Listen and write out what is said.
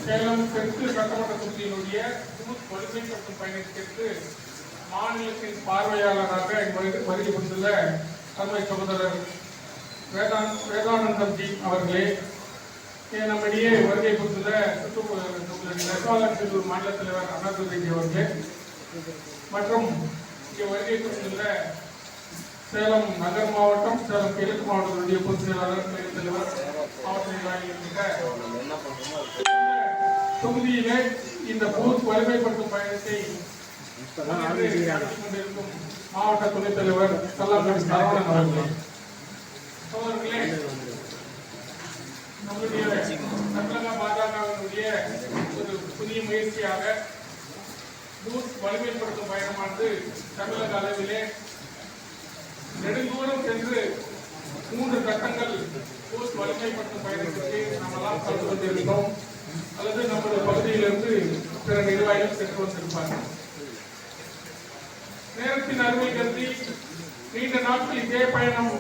சேலம் தெற்கு சட்டமன்ற தொகுதியினுடைய பூத் வலிமைப்படுத்தும் பயணத்திற்கு மாநிலத்தின் பார்வையாளராக வருகை புரிந்துள்ள அருமை சகோதரர் வேதானந்தம் ஜி அவர்களே, நம்மிடையே வருகை புரிந்துள்ள நெசவாளர் மாநில தலைவர் அண்ணாதுரை அவர்களே மற்றும் இங்கே வருகை புரிந்துள்ள சேலம் நகர் மாவட்டம், சேலம் கிழக்கு மாவட்டத்தினுடைய பொதுச் செயலாளர், துணைத் தலைவர், மாவட்ட நிர்வாகிகள் தொகுதியிலே இந்த பூத் வலிமைப்படுத்தும் பயணத்தை கொண்டிருக்கும் மாவட்ட துணைத் தலைவர் சல்லாபதி சரவணன் அவர்களே, சோதர்களே, நம்முடைய தமிழக பாஜகவினுடைய ஒரு புதிய முயற்சியாக பூத் வலிமைப்படுத்தும் பயணமானது தமிழக அளவிலே நெடுந்தூரம் சென்று 3 கட்டங்கள் பூத் வலிமைப்படுத்தும் பயணத்திற்கு நம்மெல்லாம் கலந்து கொண்டிருக்கிறோம். அல்லது நம்முடைய பகுதியிலிருந்து பிற நிர்வாகிகள் சென்று வந்திருப்பார்கள். நேரத்தின் அருமை கருதி நீண்ட நாட்கள் இதே பயணம்